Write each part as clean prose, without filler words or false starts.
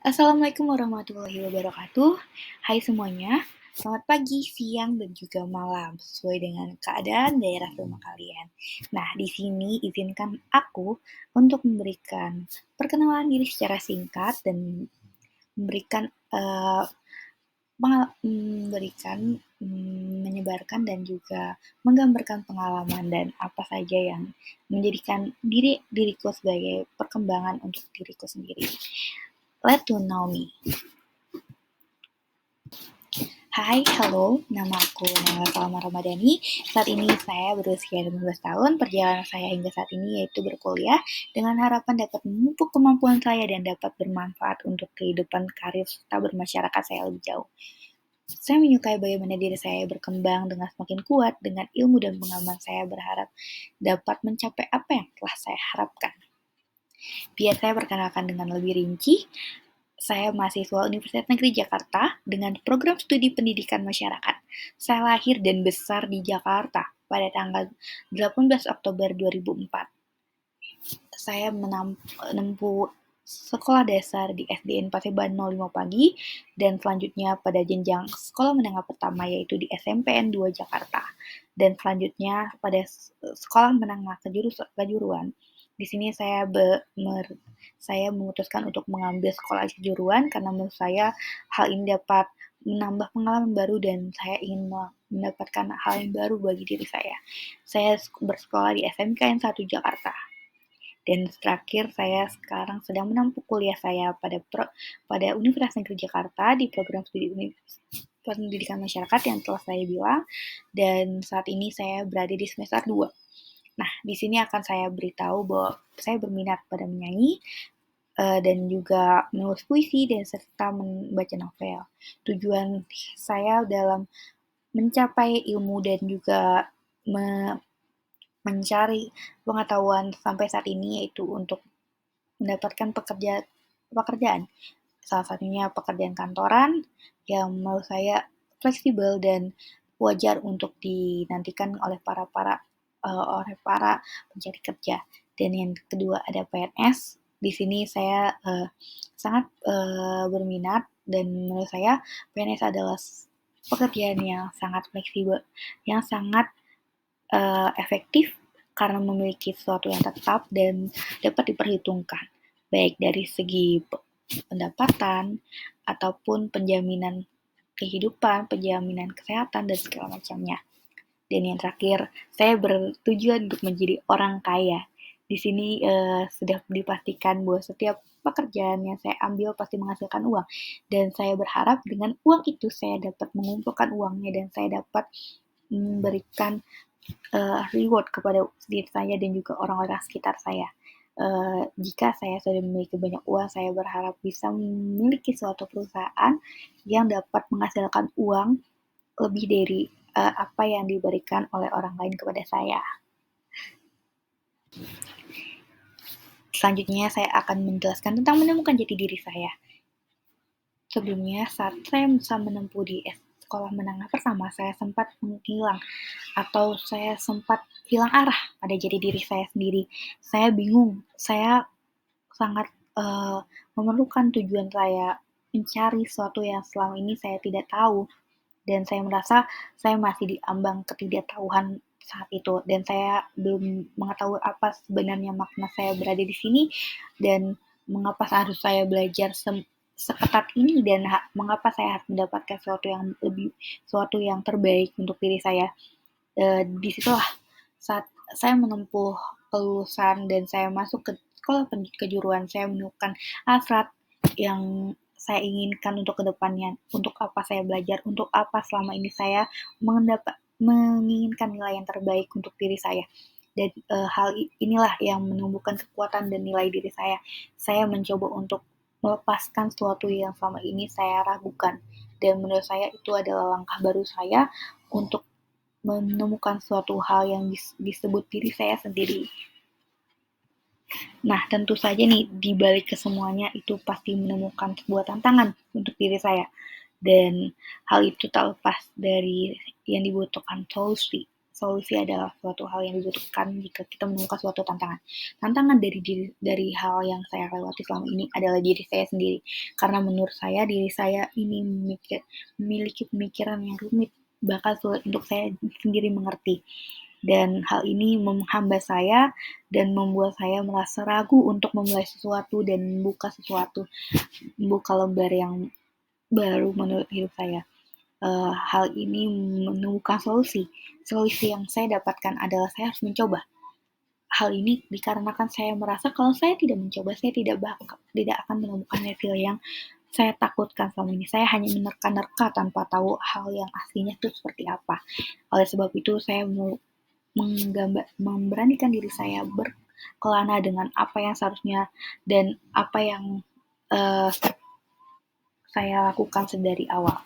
Assalamualaikum warahmatullahi wabarakatuh. Hai semuanya, selamat pagi, siang, dan juga malam sesuai dengan keadaan daerah rumah kalian. Nah, di sini izinkan aku untuk memberikan perkenalan diri secara singkat dan memberikan eh, menyebarkan dan juga menggambarkan pengalaman dan apa saja yang menjadikan diriku sebagai perkembangan untuk diriku sendiri. Let to know me. Hai, halo, nama aku Nela Salma Ramadhani. Saat ini saya berusia 15 tahun. Perjalanan saya hingga saat ini yaitu berkuliah dengan harapan dapat memupuk kemampuan saya dan dapat bermanfaat untuk kehidupan karir serta bermasyarakat saya lebih jauh. Saya menyukai bagaimana diri saya berkembang dengan semakin kuat dengan ilmu dan pengalaman saya berharap dapat mencapai apa yang telah saya harapkan. Biar saya perkenalkan dengan lebih rinci, saya mahasiswa Universitas Negeri Jakarta dengan program studi pendidikan masyarakat. Saya lahir dan besar di Jakarta pada tanggal 18 Oktober 2004. Saya menempuh sekolah dasar di SDN Paseban 05 Pagi dan selanjutnya pada jenjang sekolah menengah pertama yaitu di SMPN 2 Jakarta dan selanjutnya pada sekolah menengah kejuruan. Di sini saya memutuskan untuk mengambil sekolah kejuruan karena menurut saya hal ini dapat menambah pengalaman baru dan saya ingin mendapatkan hal yang baru bagi diri saya. Saya bersekolah di SMKN 1 Jakarta. Dan terakhir saya sekarang sedang menempuh kuliah saya pada Universitas Negeri Jakarta di program studi pendidikan masyarakat yang telah saya bilang, dan saat ini saya berada di semester 2. Nah, di sini akan saya beritahu bahwa saya berminat pada menyanyi dan juga menulis puisi dan serta membaca novel. Tujuan saya dalam mencapai ilmu dan juga mencari pengetahuan sampai saat ini yaitu untuk mendapatkan pekerjaan. Salah satunya pekerjaan kantoran yang menurut saya fleksibel dan wajar untuk dinantikan oleh para pencari kerja. Dan yang kedua ada PNS. Di sini saya sangat berminat dan menurut saya PNS adalah pekerjaan yang sangat fleksibel, yang sangat efektif karena memiliki sesuatu yang tetap dan dapat diperhitungkan, baik dari segi pendapatan ataupun penjaminan kehidupan, penjaminan kesehatan, dan segala macamnya. Dan yang terakhir, saya bertujuan untuk menjadi orang kaya. Di sini sudah dipastikan bahwa setiap pekerjaan yang saya ambil pasti menghasilkan uang. Dan saya berharap dengan uang itu saya dapat mengumpulkan uangnya dan saya dapat memberikan reward kepada diri saya dan juga orang-orang sekitar saya. Jika saya sudah memiliki banyak uang, saya berharap bisa memiliki suatu perusahaan yang dapat menghasilkan uang lebih dari apa yang diberikan oleh orang lain kepada saya. Selanjutnya saya akan menjelaskan tentang menemukan jati diri saya. Sebelumnya, saat saya bisa menempuh di sekolah menengah pertama, saya sempat menghilang atau saya sempat hilang arah pada jati diri saya sendiri. Saya bingung, saya sangat memerlukan tujuan saya mencari sesuatu yang selama ini saya tidak tahu dan saya merasa saya masih di ambang ketidaktahuan saat itu dan saya belum mengetahui apa sebenarnya makna saya berada di sini dan mengapa harus saya belajar seketat ini dan mengapa saya harus mendapatkan sesuatu yang terbaik untuk diri saya. Disitulah saat saya menempuh kelulusan dan saya masuk ke sekolah kejuruan, saya menemukan hasrat yang saya inginkan untuk kedepannya, untuk apa saya belajar, untuk apa selama ini saya menginginkan nilai yang terbaik untuk diri saya. Dan hal inilah yang menumbuhkan kekuatan dan nilai diri saya. Saya mencoba untuk melepaskan sesuatu yang selama ini saya ragukan. Dan menurut saya itu adalah langkah baru saya untuk menemukan suatu hal yang disebut diri saya sendiri. Nah, tentu saja nih, di balik kesemuanya itu pasti menemukan sebuah tantangan untuk diri saya. Dan hal itu tak lepas dari yang dibutuhkan solusi. solusi adalah suatu hal yang dibutuhkan jika kita menemukan suatu tantangan. Tantangan dari hal yang saya lewati selama ini adalah diri saya sendiri. Karena menurut saya diri saya ini memiliki pemikiran yang rumit, bahkan sulit untuk saya sendiri mengerti. Dan hal ini menghambat saya dan membuat saya merasa ragu untuk memulai sesuatu dan membuka lembar yang baru menurut hidup saya. Hal ini menemukan solusi. Solusi yang saya dapatkan adalah saya harus mencoba. Hal ini dikarenakan saya merasa kalau saya tidak mencoba, saya tidak akan menemukan hasil yang saya takutkan selama ini. Saya hanya menerka-nerka tanpa tahu hal yang aslinya itu seperti apa. Oleh sebab itu, saya memberanikan diri saya berkelana dengan apa yang seharusnya dan apa yang uh, saya lakukan sedari awal.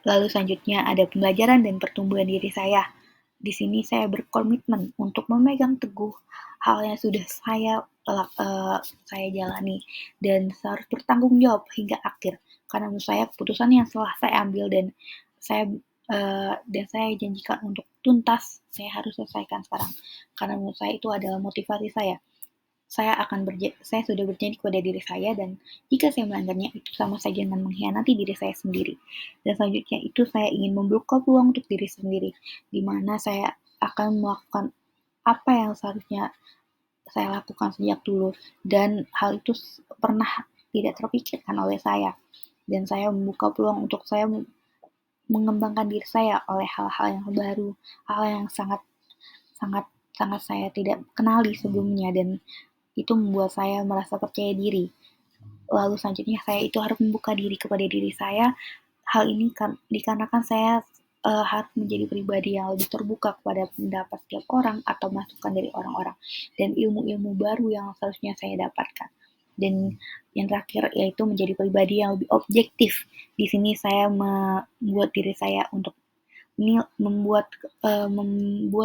Lalu selanjutnya ada pembelajaran dan pertumbuhan diri saya. Di sini saya berkomitmen untuk memegang teguh hal yang sudah saya jalani dan harus bertanggung jawab hingga akhir. Karena menurut saya keputusan yang telah saya ambil saya janjikan untuk tuntas, saya harus selesaikan sekarang. Karena menurut saya itu adalah motivasi saya. Saya sudah berjanji kepada diri saya dan jika saya melanggarnya itu sama saja dengan mengkhianati diri saya sendiri. Dan selanjutnya itu saya ingin membuka peluang untuk diri sendiri, di mana saya akan melakukan apa yang seharusnya saya lakukan sejak dulu dan hal itu pernah tidak terpikirkan oleh saya. Dan saya membuka peluang untuk saya mengembangkan diri saya oleh hal-hal yang baru, hal yang sangat sangat sangat saya tidak kenali sebelumnya dan itu membuat saya merasa percaya diri. Lalu selanjutnya saya itu harus membuka diri kepada diri saya. Hal ini dikarenakan saya harus menjadi pribadi yang lebih terbuka kepada pendapat setiap orang atau masukan dari orang-orang dan ilmu-ilmu baru yang seharusnya saya dapatkan. Dan yang terakhir yaitu menjadi pribadi yang lebih objektif. Di sini saya membuat diri saya untuk membuat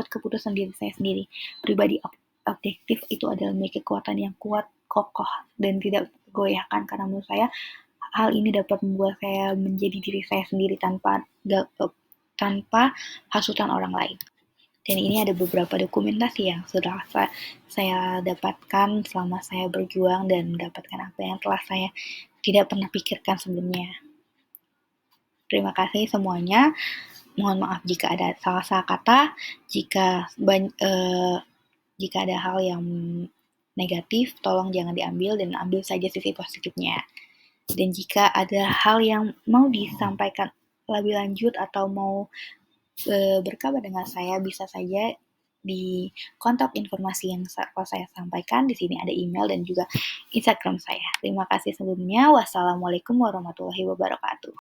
keputusan diri saya sendiri. Pribadi objektif itu adalah memiliki kekuatan yang kuat, kokoh, dan tidak goyahkan karena menurut saya hal ini dapat membuat saya menjadi diri saya sendiri tanpa hasutan orang lain. Dan ini ada beberapa dokumentasi yang sudah saya dapatkan selama saya berjuang dan mendapatkan apa yang telah saya tidak pernah pikirkan sebelumnya. Terima kasih semuanya. Mohon maaf jika ada salah-salah kata, jika ada hal yang negatif, tolong jangan diambil dan ambil saja sisi positifnya. Dan jika ada hal yang mau disampaikan lebih lanjut atau mau berkabar dengan saya, bisa saja di kontak informasi yang saya sampaikan. Di sini ada email dan juga Instagram saya. Terima kasih sebelumnya. Wassalamualaikum warahmatullahi wabarakatuh.